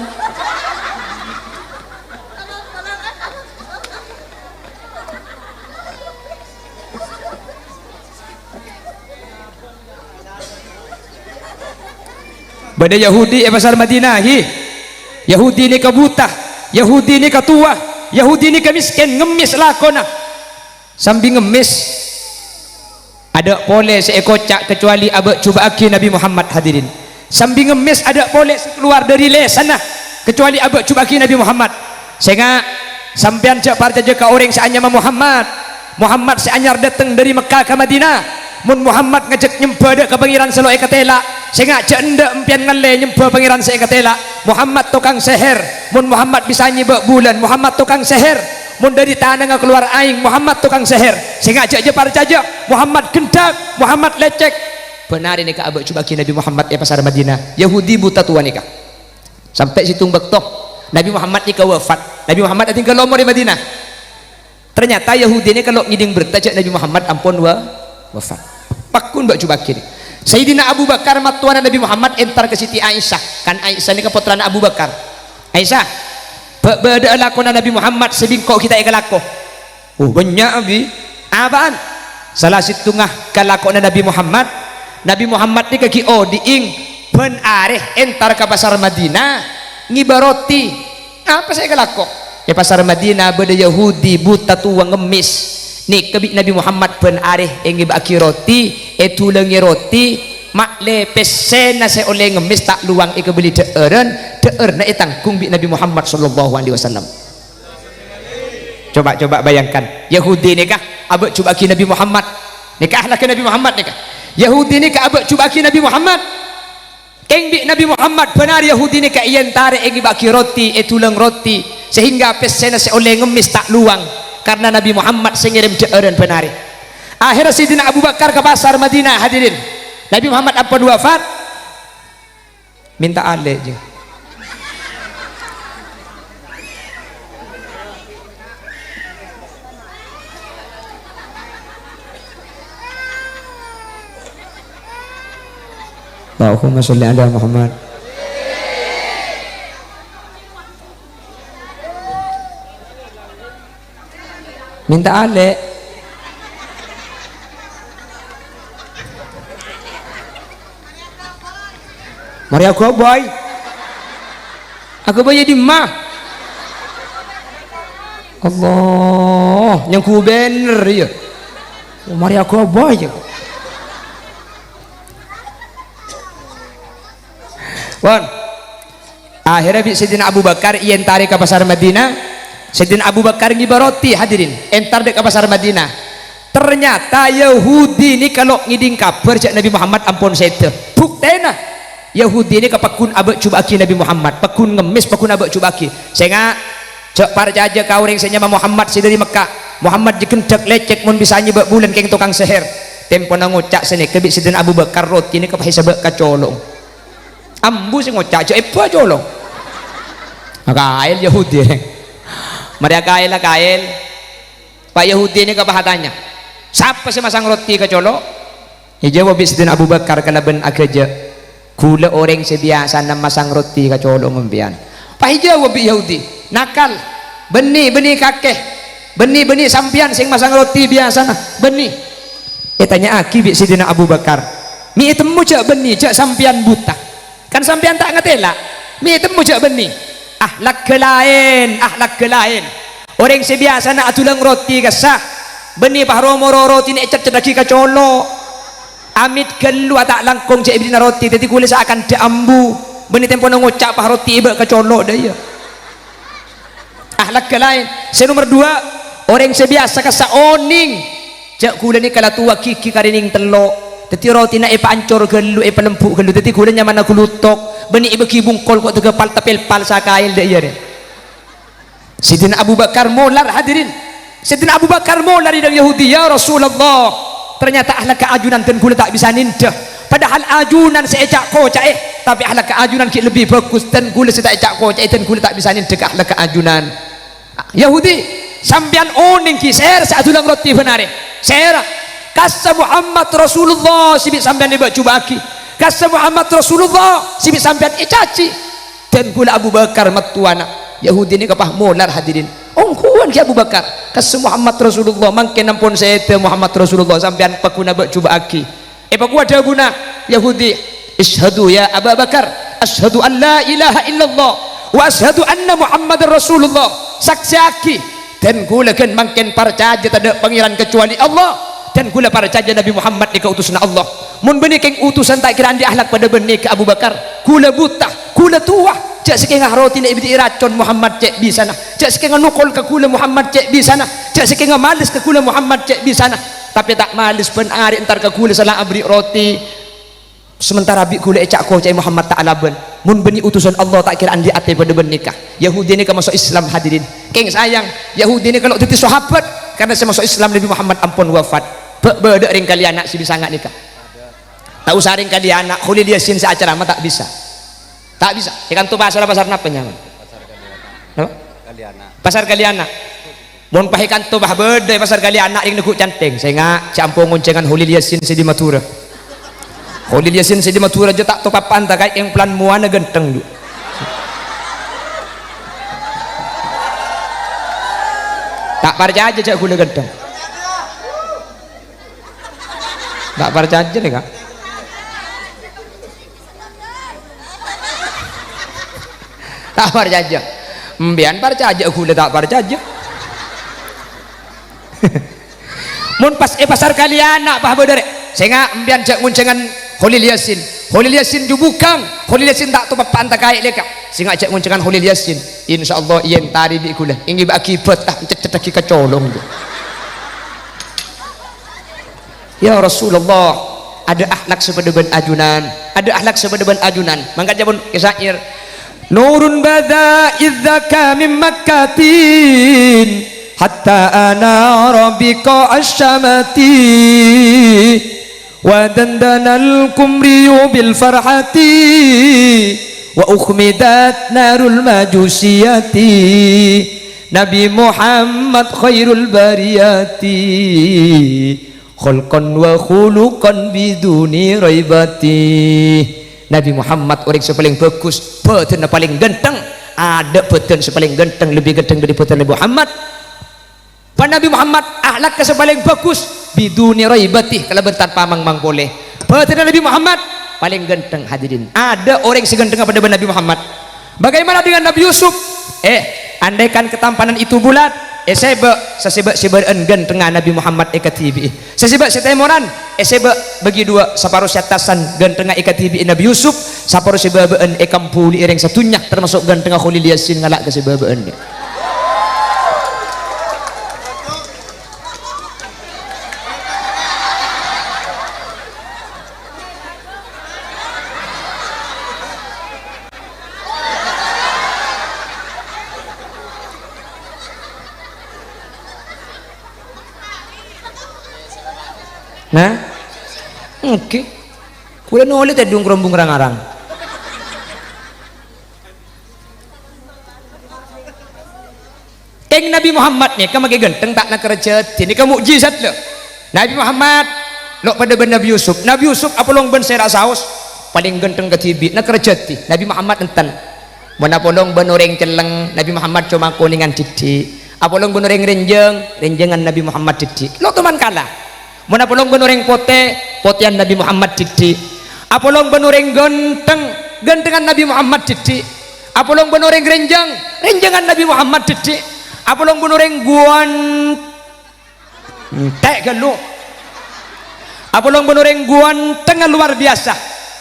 Pada Yahudi pasar Madinah Yahudi ni kebuta, Yahudi ni ketua, Yahudi ni kemiskin, ngemis lakona. Sambil ngemis ada boleh seekocak kecuali abak cuba aki Nabi Muhammad hadirin. Sambil ngemis ada boleh keluar dari lesana kecuali abak cuba ki Nabi Muhammad. Sehingga sampean cak parja jeka orang seanyar Muhammad seanyar datang dari Mekah ke Madinah. Mun Muhammad ngajak nyembah dak ke pangeran selo ekatela. Sehingga cak ndak empian ngale nyembah pangeran sekatela. Muhammad tukang seher. Mun Muhammad bisa nyibak bulan, Muhammad tukang seher. Mun dari tanah keluar aing, Muhammad tukang seher. Sehingga cak je parja Muhammad gendak, Muhammad lecek. Benar ini kak abak cuba ki Nabi Muhammad pasar Madinah. Yahudi buta tua nikah sampai situng bektoh Nabi Muhammad nikah wafat. Nabi Muhammad tinggal lomor di Madinah. Ternyata Yahudi ini kalau ngiding bertajak Nabi Muhammad ampun wafat. Pakun bak cuba ki Sayyidina Abu Bakar matuan Nabi Muhammad entar ke Siti Aisyah. Kan Aisyah ini keputraan Abu Bakar. Aisyah beda lakon Nabi Muhammad sebingkok kita ikalako. Oh banyak abi apaan salah situngah kalakona Nabi Muhammad ni kaki diing pen areh entar ke pasar Madinah ngibaroti apa saya kalako ya pasar Madinah beda Yahudi buta tua ngemis nih kebi Nabi Muhammad pen areh ngibaki roti etulengi roti mak lepes sena saya oleh ngemis tak luang beli na tangkung bi Nabi Muhammad sallallahu alaihi wasallam. Coba bayangkan Yahudi nikah abek coba ki Nabi Muhammad nikahlah ke Nabi Muhammad nikah Yahudi nikah abek coba ki Nabi Muhammad keng bi Nabi Muhammad benar Yahudi nikah ien tarik baki roti tuleng roti sehingga pesena saya oleh ngemis tak luang karena Nabi Muhammad sengirim jeureun penari. Akhirnya Sayyidina Abu Bakar ke pasar Madinah hadirin. Nabi Muhammad ampun wafat minta ale je Allahumma sholli ala Muhammad. Minta ale mari aku boy jadi mah Allah yang ku bener ya mari aku boy ya Wan akhirnya bi Sayyidina Abu Bakar ien tarik ke pasar Madinah. Sayyidina Abu Bakar ngibaroti hadirin entar dek ke pasar Madinah. Ternyata Yahudi ini kalau ngiding kabar cak Nabi Muhammad ampun sete buktena Yahudi ini kepakun abek cubaki Nabi Muhammad pakun ngemis pakun abek cubaki sehingga cak parjaja kau ring senyama Muhammad si dari Mekah Muhammad dikendak lecek mun bisa nyebak bulan keng tukang seher tempo nangucak sini kebik Sayyidina Abu Bakar roti ini kepahi sebek kacolong ambu sing ngocak apa colong kail Yahudi mereka kail Pak Yahudi ini kepahatannya siapa sih masang roti kecolok ya jawab Sayyidina Abu Bakar kalaban agaja kula orang sebiasa nama masang roti kecolok membian Pak jawab Yahudi nakal benih kakeh benih sampian sing masang roti biasa nah benih tanya aki bi Sayyidina Abu Bakar mi temu cak benih cak sampian buta kan sampian tak ngetela mi temu cak benih ahlak kelain orang sebiasa nak atulang roti kasah benih pahromo roti ni cedaki kacolo amit kelu tak langkong cek ibina roti jadi kulis akan diambu benih tempo ngucap pah roti iba kacolo daya ahlak kelain nomor 2 orang sebiasa kasah oning cek kula ni kala tua kiki karining telok jadi roti na pancor gelu pelempuk gelu jadi kulanya mana kulutok benih iba kibungkol kok tegepal tapel-pal sakail daya deh Sayyidina Abu Bakar molar hadirin Sayyidina Abu Bakar molar dari Yahudi ya Rasulullah ternyata ahlak keajunan dan kula tak bisa nindah padahal ajunan seecak kocak tapi ahlak keajunan ki lebih bagus dan kula seecak kocak dan kula tak bisa nindah ahlak keajunan Yahudi sambian oning ki ser saatulang roti benare ser kasa Muhammad Rasulullah sibik sambian iba cubaki kasa Muhammad Rasulullah sibik sambian icaci dan kula Abu Bakar matuana Yahudi ini kapah molar hadirin ongkuan ki Abu Bakar kasa Muhammad Rasulullah mangke nampun saya Muhammad Rasulullah sambian pakuna iba cubaki paku ada guna Yahudi ishadu ya Abu Bakar ashadu an la ilaha illallah wa ashadu anna Muhammad Rasulullah saksi aki dan kula kan mangken percaya tak pangeran kecuali Allah dan kula percaya Nabi Muhammad ni keutusan Allah mun benih keng utusan tak kira andi ahlak pada benih ke Abu Bakar kula buta kula tua cek sekengah roti nak ibdi racun Muhammad cek di sana cek sekengah nukul ke kula Muhammad cek di sana cek sekengah malis ke kula Muhammad cek di sana tapi tak malis pun ari entar ke kula salah abri roti sementara bi kula ecak ko cek Muhammad tak alaban mun benih utusan Allah tak kira andi ate pada benikah Yahudi ni ke masuk Islam hadirin keng sayang Yahudi ni kalau titi sahabat karena saya masuk Islam Nabi Muhammad ampun wafat beda ring kali anak si bisa nggak nikah tak usah ring kali anak khuli dia sin seacara mah tak bisa ikan tu pasar napa nyaman pasar kali anak mon pahikan tu bah beda pasar kali anak yang nekuk canting saya nggak campur ngoncengan khuli dia sin si di Matura khuli dia sin si di Matura je tak topapan tak kayak yang pelan muana genteng du tak percaya aja cak gula genteng Tak percaya aja deh kak. Tak percaya aja. Mbian percaya aja gula tak percaya aja. Mun pas pasar kalian nak pah bodere. Senga mbian cek muncengan Khalil Yasin. Khalil Yasin jubukang. Khalil Yasin tak tu pantai kai leka. Senga cek muncengan Khalil Yasin. Insyaallah yen tari bi gula. Ingi akibat ah cecek ki kacolong. Ya Rasulullah, ada akhlak sepedeban ajunan, ada akhlak sepedeban ajunan. Mangkat jabun kisair. Nurun bada idzaka min makkatin hatta ana rabbika asyamati wa dandanal kumriyu bil farhati wa ukhmidat narul majusiyati Nabi Muhammad khairul bariyati khulqan wa khuluqan biduni raibati. Nabi Muhammad orang sepaling bagus, badan paling ganteng, ada badan sepaling ganteng, lebih ganteng dari badan Nabi Muhammad. Pak Nabi Muhammad akhlak sepaling bagus biduni raibati, kalau tanpa mang boleh. Badan Nabi Muhammad paling ganteng hadirin. Ada orang seganteng pada Nabi Muhammad. Bagaimana dengan Nabi Yusuf? Andaikan ketampanan itu bulat, sesebak gantengan Nabi Muhammad ekatibi. Sesebak setemoran, bagi dua separuh syatasan gantengah ekatibi Nabi Yusuf, separuh sebabaan ekampuli ireng satunya termasuk gantengah Khalil Yasin ngalak ke sebabaan. Nah, oke. Kula nolih tadi dungkrong ngarang-arang. Eng Nabi Muhammad nih, kamu ganteng tak nak kerja. Ini kamu mukjizat loh. Nabi Muhammad, lo pada ben Nabi Yusuf. Nabi Yusuf apa long ben sera saus paling ganteng ketibi nak kerja. Nabi Muhammad enten. Mana polong ben orang celeng. Nabi Muhammad cuma kuningan titik. Apa long ben orang renjengan Nabi Muhammad titik. Lo teman kalah. Mana polong benoreng potean Nabi Muhammad titik. Apolong benoreng gentengan Nabi Muhammad titik. Apolong benoreng renjangan Nabi Muhammad titik. Apolong benoreng guan tek galu. Apolong benoreng guan tengah luar biasa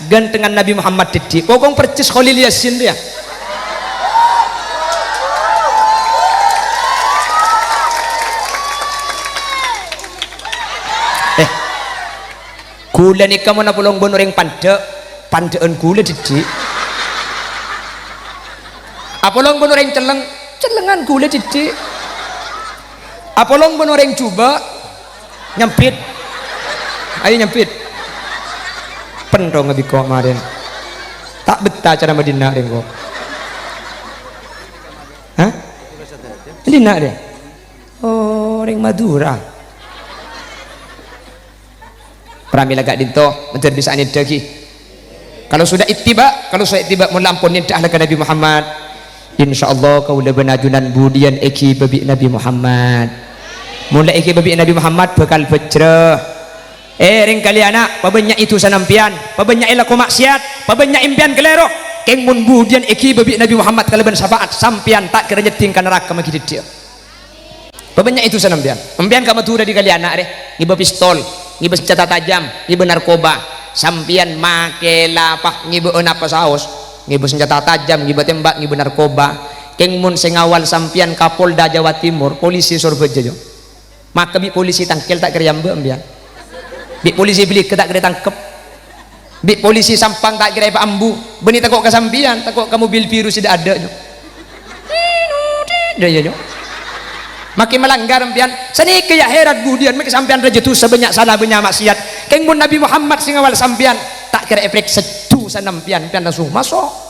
gentengan Nabi Muhammad titik. Pokong percis Khalil Yasin dia. Gula ni kamu nak pulang benoreng pandaan gula didik. Apolong benoreng celengan gula didik. Apolong benoreng coba nyempit. Ayo nyempit. Pendong ngabi kau kemarin. Tak betah cara Madinah deh kau. Hah? Madinah deh. Oh, orang Madura. Pramila gak dinto menjadi bisa dagi. Kalau sudah ittiba melampun dah ke Nabi Muhammad. Insyaallah kau lebih najunan budian eki babi Nabi Muhammad. Mulai eki babi Nabi Muhammad bakal bejrah. Ring kalian anak, pabanyak itu sanampian, pabanyak ilaku maksiat, pabanyak impian kelero. Keng mun budian eki babi Nabi Muhammad kalaban syafaat sampian tak kira nyetingkan neraka magi dia. Pabanyak itu sanampian. Impian kamu tuh di kalian anak deh, ngiba pistol. Ngiba senjata tajam, ngiba narkoba, sampian make lapah, ngiba apa saus, ngiba senjata tajam, ngiba tembak, ngiba narkoba. Keng mun sengawal sampian Kapolda Jawa Timur, polisi Surabaya jo. Maka bi polisi tangkel tak kira yamba ambian. Bi polisi beli tak kira tangkep. Bi polisi sampang tak kira apa ambu. Beni takok ke sampian, takok ke mobil biru sudah ada jo. Dia jo. Makin melanggar ampian sani kaya herat budian makin sampian raja tu sebanyak salah banyak maksiat keng mun Nabi Muhammad sing awal sampian tak kira efek setu sanampian pian langsung masuk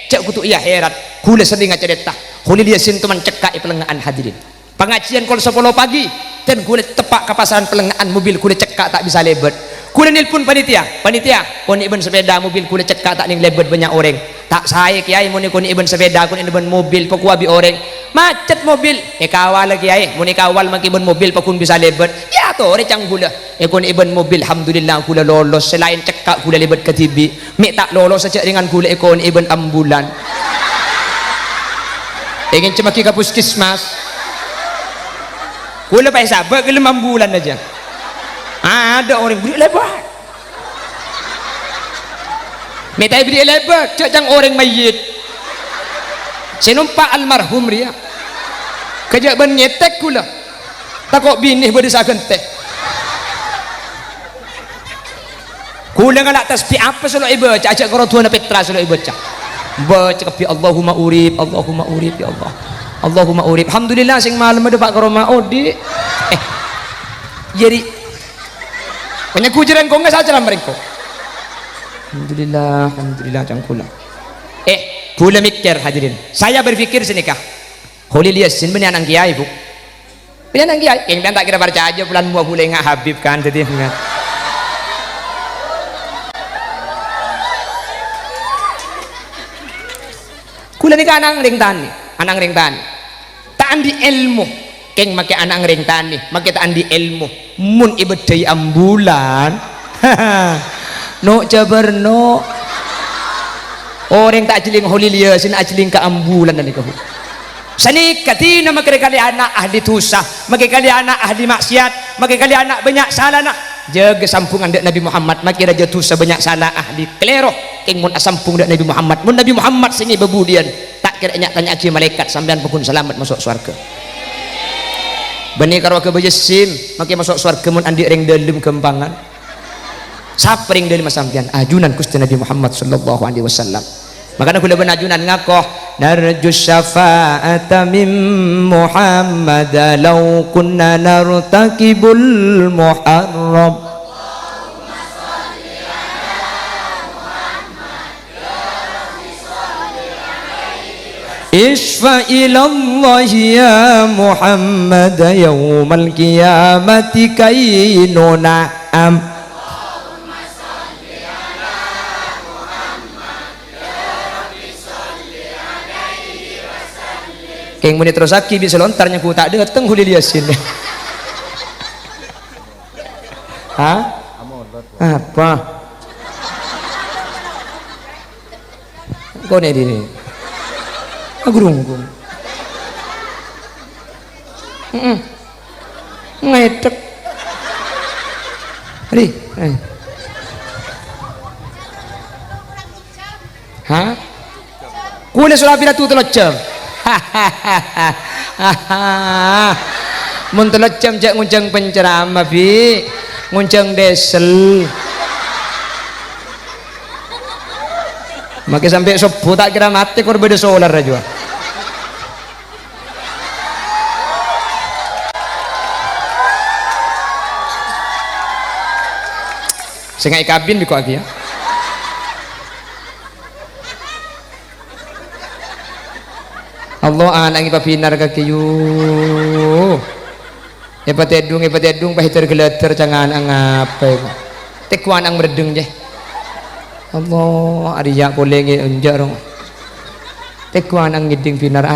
cek kutu iya herat kula sering cerita Khalil Yasin teman cekak pelengahan hadirin pengajian kalau 10 pagi dan kula tepak ke pasaran pelengahan mobil kula cekak tak bisa lebet kula nelpon panitia kon iben sepeda mobil kula cekak tak ning lebet banyak orang tak saya kiai mun kon iben sepeda kon iben mobil pokok abi orang macet mobil kawal lagi ay muni kawal makibon mobil pakun bisa lebet ya to recang gula kun ibon mobil alhamdulillah kula lolos selain cekak kula lebet ke TV mek tak lolos saja dengan kula kun ibon ambulan ingin cemaki ke puskesmas kula pakai sabar gelem ambulan aja ada orang beri lebat mek tak beri lebat cak orang mayit sinumpa almarhum ria kejak benyetek kula takut binih berdesakan teh kula ngalak tasbih apa selalu ibu baca ajak korotuna petra selalu ibu baca kepi Allahumma urib ya Allah Allahumma urib alhamdulillah sing malam ada pak koroma odi jadi banyak kujaran kau nggak saja mereka alhamdulillah cangkula kula mikir hadirin saya berpikir senikah Holy Liasin benih anak kiai bu benih anak kiai yang tak kira baca aja bulan mua boleh nggak Habib kan jadi ingat kula nikah anak ring tani tak andi ilmu keng make anak ring tani make tak andi ilmu mun ibedai ambulan no jabarno orang tak jeling Holy Liasin ajeling ke ambulan dan ikahu sani katina makere kali anak ahli tusah make kali anak ahli maksiat make kali anak banyak salah nak jaga sampungan dak Nabi Muhammad make raja tusah banyak salah ahli klero keng mun asampung dak Nabi Muhammad singi bebudian tak kira nyak tanya aki malaikat sampean pun selamat masuk surga benih karo ke bejesim make masuk surga mun andi ring dalem kempangan sapring dari sampean ajunan Gusti Nabi Muhammad sallallahu alaihi wasallam makanya kula benajunan ngakoh narju syafa'ata min Muhammad law kunna nartakibul muharram isfa ilallahi ya Muhammad yawmal qiyamati kainuna am keng muni terus aki bisa lontarnya ku tak dateng Holy Liasin hah? Apa? Kau nih dini agurunggung ngedek Ri hah? Kule sulapira tu telot jam mun telot jam jak nguncang penceramah bi nguncang desel makin sampai subuh tak kira mati kor beda solar aja sengai kabin biko lagi ya Allah anak ipa pinar kakiyu hebat edung pahiter geleter jangan angapai tekuan ang meredeng je Allah ariya kolenge unjarong tekuan ang ngiding pinar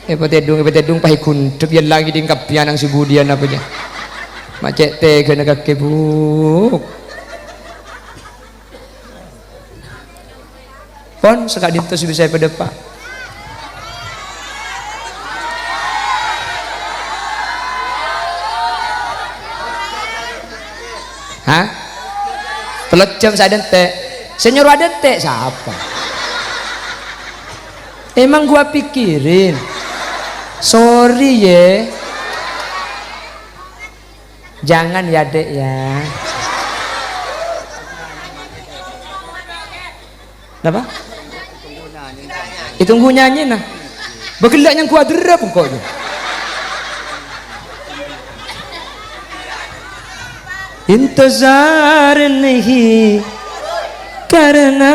hebat edung pahi kuntup yan lagi ding kapian ang sibudian apa je macet tega nakakibuk pon sekak dito si bisa pada pak hah? Telot jam saya dente senyor dente siapa? Emang gua pikirin sorry ya jangan ya dek ya apa? Itu nyanyi nah begelak yang gua derap pokoknya इंतजार नहीं करना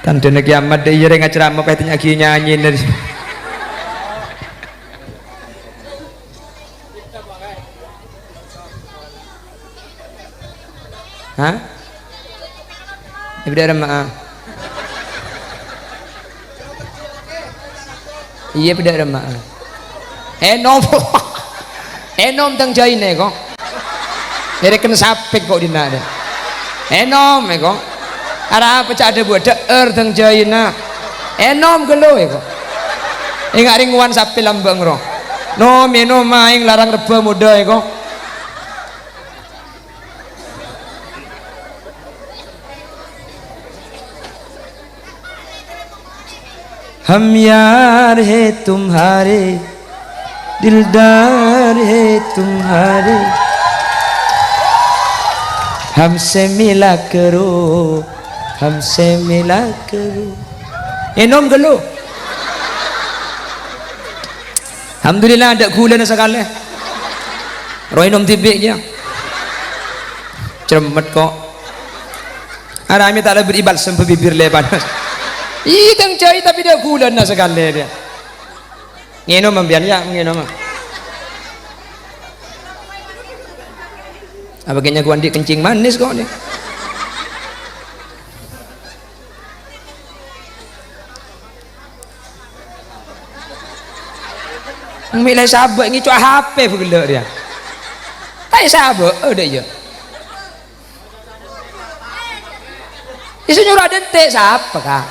tanda kiamat deh iya ngaceramah pastinya lagi nyanyi dari Hah? Ibda remaah. Iya beda remaah. Enom. Enom tang jaine kok. Jadi kena sapek kok dina ada. Enom kok. Ara apa cak ada buat deer tang jaina. Enom gelo kok. Ingat ringwan sapi lambang roh. No minum maing larang reba muda kok. हम यार है तुम्हारे दिलदार है तुम्हारे हमसे मिला करो enom gelo. Alhamdulillah ada gula na sekali roy nom tibik je ceremet kok arami tak ada beribal sampai bibir lebar. Itang cai tapi dia gula na sekali dia. Ngenom ambian ya, ngenom. Apa kayaknya gua andi kencing manis kok nih. Milih sabak ngicu HP begelak dia. Tai sabak ada ya. Isu nyuruh dentek siapa kah?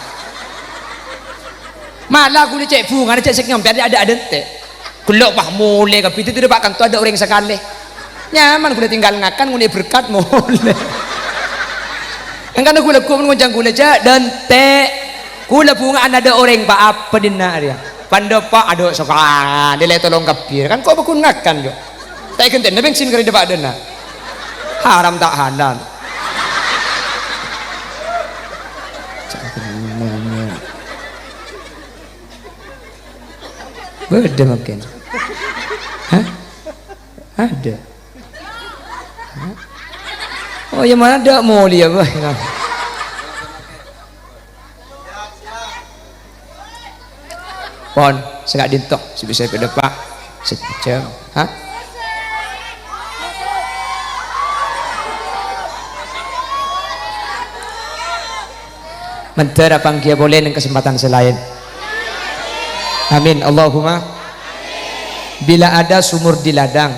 Malah aku ni cek bunga, cek sekian biar ada teh. Kulok bah mulai ke pintu tidak bakal tu ada orang sekali. Nyaman aku tinggal ngakan, aku berkat mulai. Engkau aku pun ngoncang aku cek dan teh. Kula bunga ada orang pak apa dina dia. Pandopa ada sokan, dia tolong kapir kan kau bakun ngakan jo. Tak kenten, nabi sin kerja pak dina. Haram tak halal. Beda makin. Hah? Ada. Hah? Oh yang mana ada mulia bah. Pon, segak dintok, si bisa pada pak sejam. Hah? Mentera panggia boleh dengan kesempatan selain. Amin Allahumma. Bila ada sumur di ladang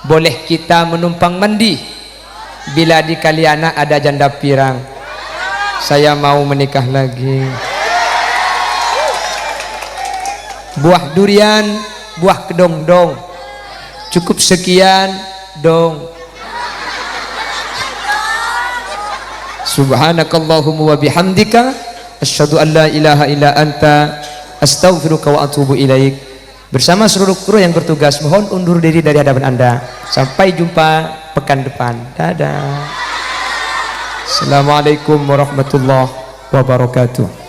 boleh kita menumpang mandi. Bila di Kalianak ada janda pirang saya mau menikah lagi. Buah durian, buah kedong-dong cukup sekian dong. Subhanakallahumma wa bihamdika asyhadu an la ilaha illa anta astaghfiruka wa atubu ilaik. Bersama seluruh kru yang bertugas mohon undur diri dari hadapan Anda. Sampai jumpa pekan depan. Dadah. Assalamualaikum warahmatullahi wabarakatuh.